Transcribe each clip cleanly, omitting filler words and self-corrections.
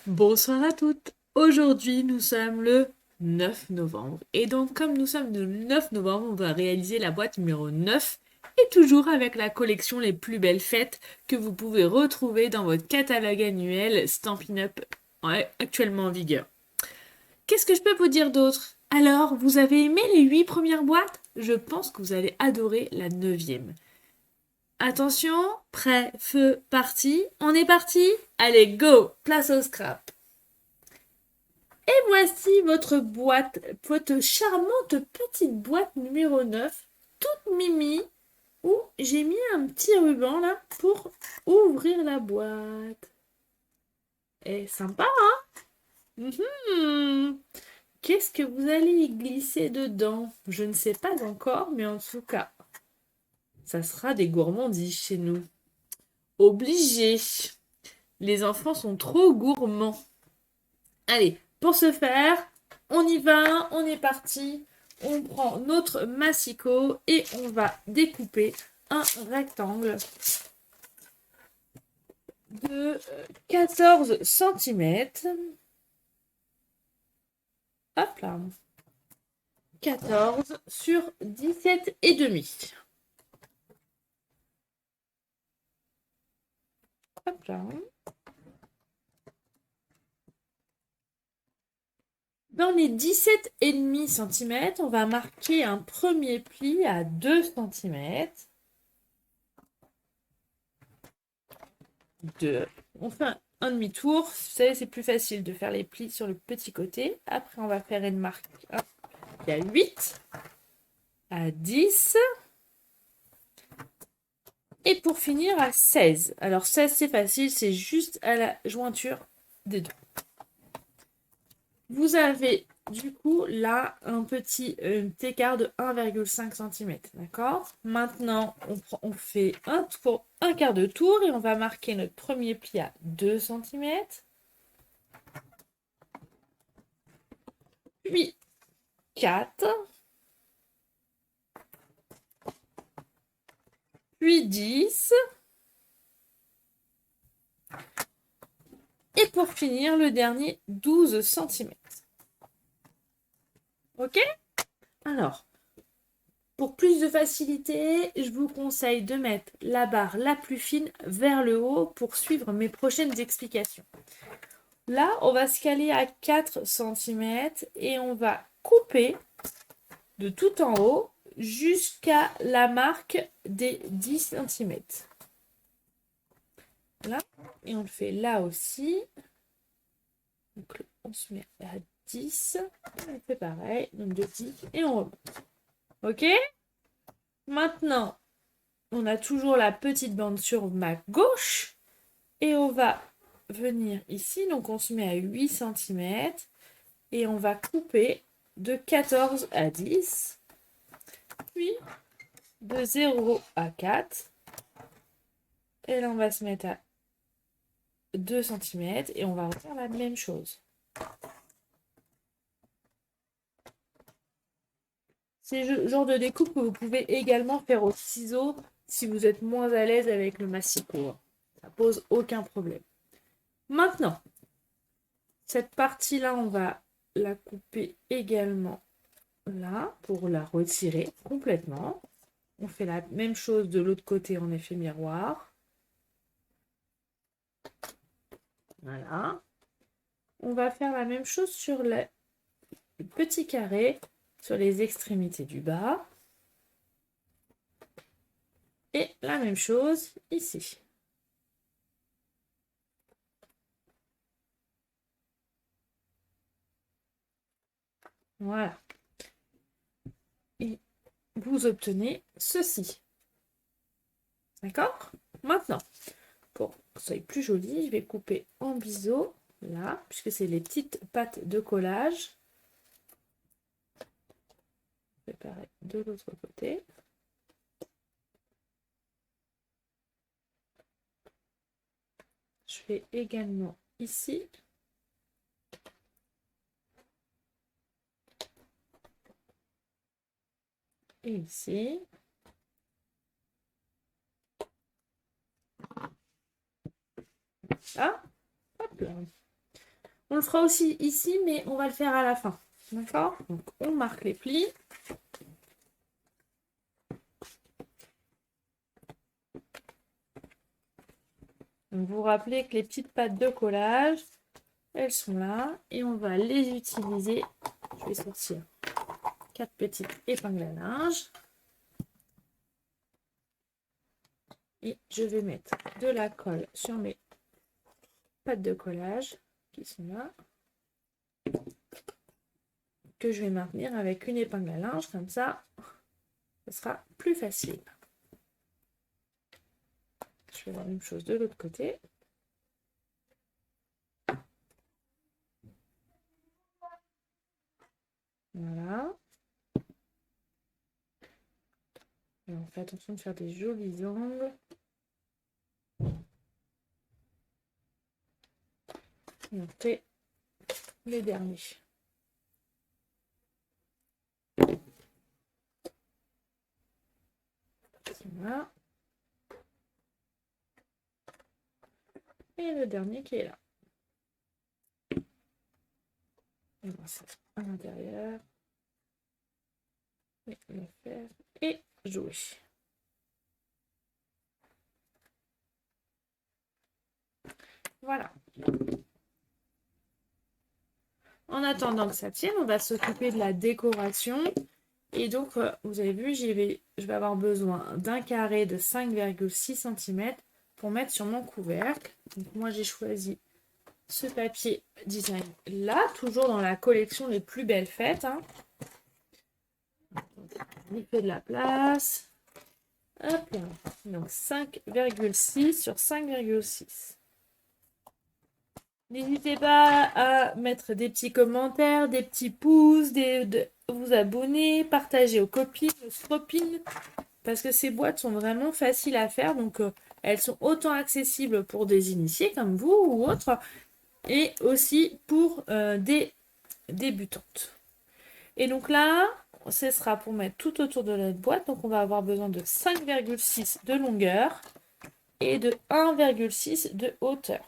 Bonsoir à toutes. Aujourd'hui, nous sommes le 9 novembre. Et donc, comme nous sommes le 9 novembre, on va réaliser la boîte numéro 9 et toujours avec la collection Les plus belles fêtes que vous pouvez retrouver dans votre catalogue annuel Stampin' Up actuellement en vigueur. Qu'est-ce que je peux vous dire d'autre? Alors, vous avez aimé les 8 premières boîtes? Je pense que vous allez adorer la neuvième. Attention, prêt, feu, parti. On est parti? Allez, go! Place au scrap. Et voici votre charmante petite boîte numéro 9, toute mimi, où j'ai mis un petit ruban là pour ouvrir la boîte. Et sympa, hein? Mhm. Qu'est-ce que vous allez y glisser dedans? Je ne sais pas encore, mais en tout cas, ça sera des gourmandises chez nous. Obligé. Les enfants sont trop gourmands. Allez, pour ce faire, on y va, on est parti. On prend notre massicot et on va découper un rectangle de 14 cm. Hop là. 14 sur 17 et demi. Hop là. Dans les 17,5 cm, on va marquer un premier pli à 2 cm. On fait un demi-tour. Vous savez, c'est plus facile de faire les plis sur le petit côté. Après, on va faire une marque à 8, à 10. Et pour finir, à 16. Alors 16, c'est facile, c'est juste à la jointure des deux. Vous avez du coup là un petit écart de 1,5 cm. D'accord? Maintenant, on fait un quart de tour et on va marquer notre premier pli à 2 cm. Puis 4. Puis 10. Et pour finir, le dernier, 12 cm. Ok? Alors, pour plus de facilité, je vous conseille de mettre la barre la plus fine vers le haut pour suivre mes prochaines explications. Là, on va se caler à 4 cm et on va couper de tout en haut jusqu'à la marque des 10 cm. Là, et on le fait là aussi. Donc, on se met à 10, on fait pareil, donc de 10 et on remonte. Ok? Maintenant, on a toujours la petite bande sur ma gauche et on va venir ici, donc on se met à 8 cm et on va couper de 14 à 10, puis de 0 à 4 et là on va se mettre à 2 cm et on va refaire la même chose. C'est le genre de découpe que vous pouvez également faire au ciseau si vous êtes moins à l'aise avec le massicot. Ça pose aucun problème. Maintenant, cette partie-là, on va la couper également là pour la retirer complètement. On fait la même chose de l'autre côté en effet miroir. Voilà. On va faire la même chose sur le petit carré, sur les extrémités du bas. Et la même chose ici. Voilà. Et vous obtenez ceci. D'accord? Maintenant, pour que ce soit plus joli, je vais couper en biseau, là, puisque c'est les petites pattes de collage. Je fais pareil de l'autre côté. Je fais également ici. Et ici. Ah, hop là. On le fera aussi ici, mais on va le faire à la fin. D'accord? Donc, on marque les plis. Donc, vous vous rappelez que les petites pattes de collage, elles sont là. Et on va les utiliser. Je vais sortir 4 petites épingles à linge. Et je vais mettre de la colle sur mes pattes de collage qui sont là. Que je vais maintenir avec une épingle à linge. Comme ça, ce sera plus facile. Je fais la même chose de l'autre côté. Voilà. Et on fait attention de faire des jolis angles. Et on fait les derniers. Voilà. Et le dernier qui est là. On va ça à l'intérieur. Et le faire. Et jouer. Voilà. En attendant que ça tienne, on va s'occuper de la décoration. Et donc, vous avez vu, je vais avoir besoin d'un carré de 5,6 cm pour mettre sur mon couvercle. Donc, moi, j'ai choisi ce papier design là, toujours dans la collection Les Plus Belles Fêtes. Hein. Il fait de la place. Hop là. Donc 5,6 sur 5,6. N'hésitez pas à mettre des petits commentaires, des petits pouces, vous abonner, partager aux copines, aux copines, parce que ces boîtes sont vraiment faciles à faire. Donc elles sont autant accessibles pour des initiés comme vous ou autres, et aussi pour des débutantes. Et donc là, ce sera pour mettre tout autour de notre boîte. Donc on va avoir besoin de 5,6 de longueur et de 1,6 de hauteur.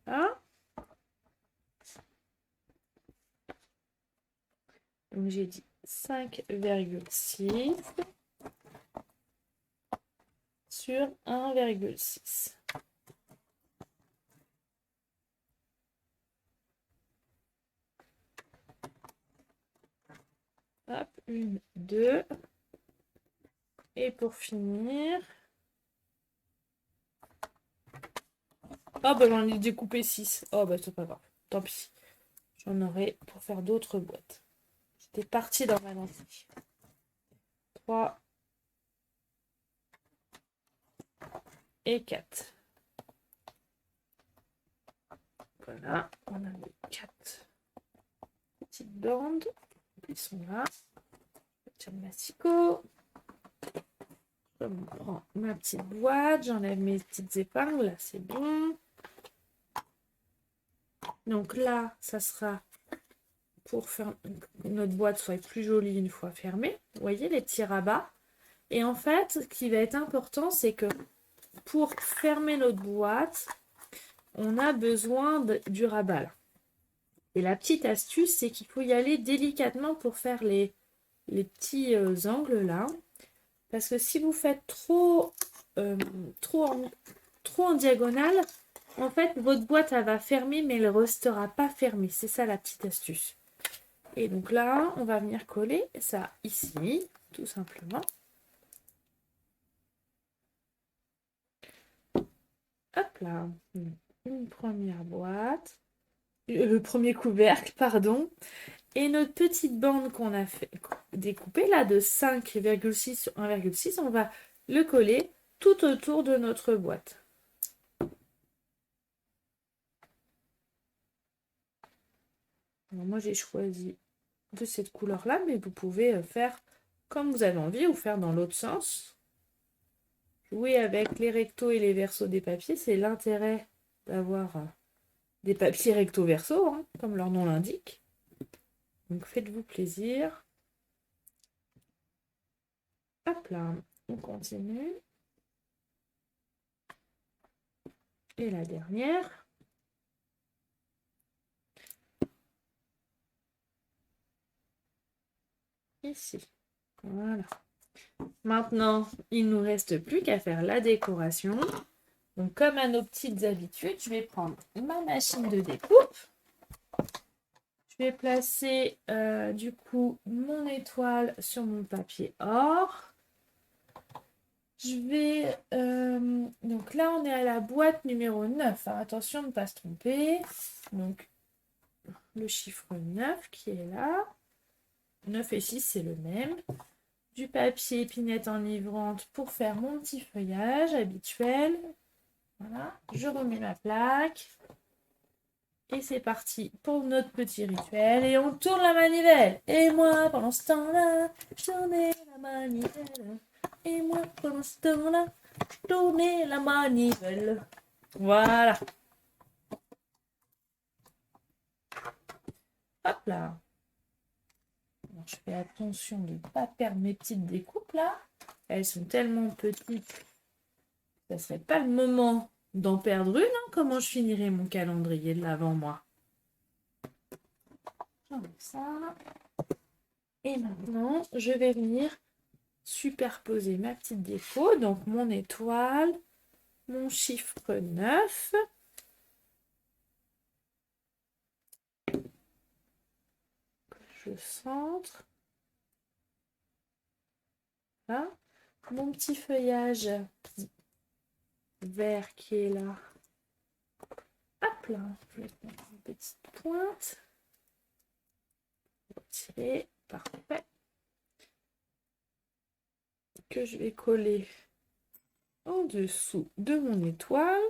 Hein? Donc j'ai dit 5,6 sur 1,6. Hop, 1, 2. Et pour finir... Oh bah j'en ai découpé 6. Oh bah c'est pas grave. Tant pis. J'en aurai pour faire d'autres boîtes. J'étais partie dans ma lentille. 3 et 4. Voilà, on a les 4 petites bandes. Ils sont là. Je tire le massicot. Je prends ma petite boîte. J'enlève mes petites épingles. Là, c'est bon. Donc là, ça sera pour faire que notre boîte soit plus jolie une fois fermée. Vous voyez les petits rabats. Et en fait, ce qui va être important, c'est que pour fermer notre boîte, on a besoin du rabat là. Et la petite astuce, c'est qu'il faut y aller délicatement pour faire les petits angles là. Parce que si vous faites trop en diagonale, en fait, votre boîte, elle va fermer, mais elle ne restera pas fermée. C'est ça la petite astuce. Et donc là, on va venir coller ça ici, tout simplement. Hop là. Une première boîte. Le premier couvercle, pardon. Et notre petite bande qu'on a fait découper là de 5,6 sur 1,6, on va le coller tout autour de notre boîte. Alors moi j'ai choisi de cette couleur là, mais vous pouvez faire comme vous avez envie ou faire dans l'autre sens. Jouer avec les rectos et les versos des papiers, c'est l'intérêt d'avoir des papiers recto verso, hein, comme leur nom l'indique. Donc faites-vous plaisir. Hop là, on continue. Et la dernière. Ici. Voilà. Maintenant, il ne nous reste plus qu'à faire la décoration. Donc, comme à nos petites habitudes, je vais prendre ma machine de découpe. Je vais placer du coup mon étoile sur mon papier or. Je vais... donc là, on est à la boîte numéro 9. Hein. Attention de ne pas se tromper. Donc, le chiffre 9 qui est là. 9 et 6, c'est le même. Du papier épinette enivrante pour faire mon petit feuillage habituel. Voilà, je remets ma plaque. Et c'est parti pour notre petit rituel. Et on tourne la manivelle. Et moi, pendant ce temps-là, je tournais la manivelle. Et moi, pendant ce temps-là, je tournais la manivelle. Voilà. Hop là. Alors, je fais attention de ne pas perdre mes petites découpes là. Elles sont tellement petites. Ça serait pas le moment d'en perdre une. Hein. Comment je finirai mon calendrier de l'avant, moi? Comme ça. Et maintenant, je vais venir superposer ma petite déco. Donc, mon étoile, mon chiffre 9. Je centre. Là. Mon petit feuillage vert qui est là. Hop là, je vais mettre une petite pointe. Retirer, parfait. Que je vais coller en dessous de mon étoile.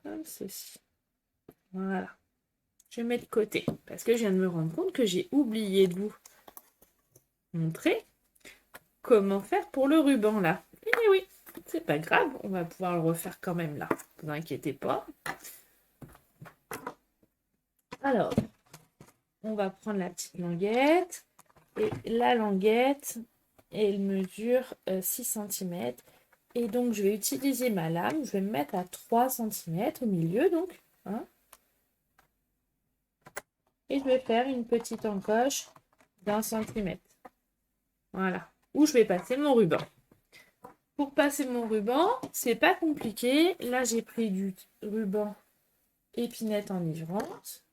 Comme ceci. Voilà. Je mets de côté parce que je viens de me rendre compte que j'ai oublié de vous montrer comment faire pour le ruban là. Et oui, c'est pas grave, on va pouvoir le refaire quand même là. Ne vous inquiétez pas. Alors, on va prendre la petite languette. Et la languette, elle mesure 6 cm. Et donc, je vais utiliser ma lame. Je vais me mettre à 3 cm au milieu, donc. Hein. Et je vais faire une petite encoche d'1 cm. Voilà. Où je vais passer mon ruban. Pour passer mon ruban, c'est pas compliqué. Là, j'ai pris du ruban épinette enivrante.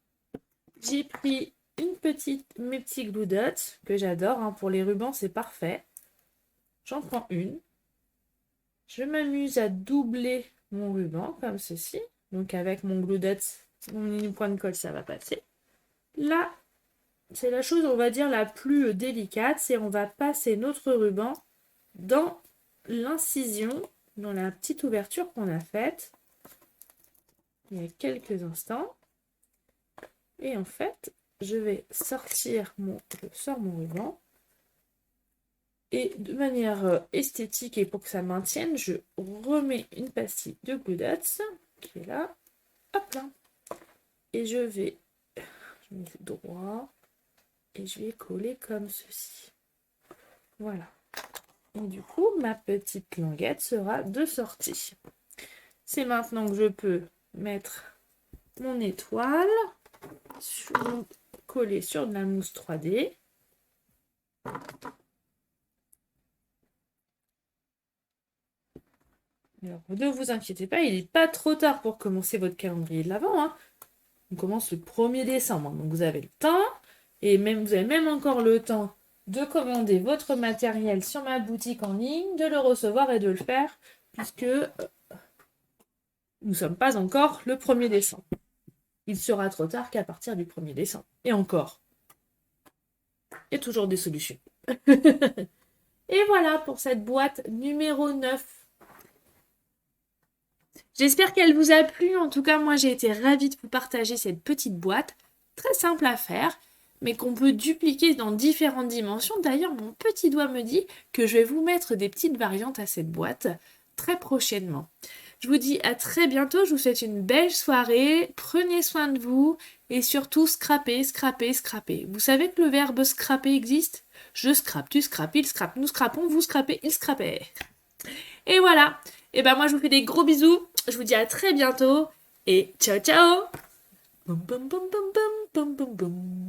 J'ai pris mes petits glue dots que j'adore. Hein. Pour les rubans, c'est parfait. J'en prends une. Je m'amuse à doubler mon ruban comme ceci. Donc avec mon glue dots, mon mini point de colle, ça va passer. Là, c'est la chose, on va dire, la plus délicate. C'est on va passer notre ruban dans l'incision, dans la petite ouverture qu'on a faite il y a quelques instants. Et en fait, je vais sortir je sors mon ruban. Et de manière esthétique et pour que ça maintienne, je remets une pastille de glue dots qui est là. Hop là. Et je mets droit et je vais coller comme ceci. Voilà. Et du coup, ma petite languette sera de sortie. C'est maintenant que je peux mettre mon étoile, coller sur de la mousse 3D. Alors, ne vous inquiétez pas, il n'est pas trop tard pour commencer votre calendrier de l'Avent. Hein. On commence le 1er décembre, donc vous avez le temps, et même vous avez même encore le temps de commander votre matériel sur ma boutique en ligne, de le recevoir et de le faire, puisque nous ne sommes pas encore le 1er décembre. Il sera trop tard qu'à partir du 1er décembre. Et encore. Il y a toujours des solutions. Et voilà pour cette boîte numéro 9. J'espère qu'elle vous a plu. En tout cas, moi, j'ai été ravie de vous partager cette petite boîte. Très simple à faire, mais qu'on peut dupliquer dans différentes dimensions. D'ailleurs, mon petit doigt me dit que je vais vous mettre des petites variantes à cette boîte très prochainement. Je vous dis à très bientôt, je vous souhaite une belle soirée, prenez soin de vous et surtout scrapez, scrapez, scrapez. Vous savez que le verbe scraper existe? Je scrape, tu scrapes, il scrape, nous scrapons, vous scrapez, il scrapait. Et voilà. Et ben moi je vous fais des gros bisous, je vous dis à très bientôt et ciao ciao. Boum, boum, boum, boum, boum, boum, boum, boum.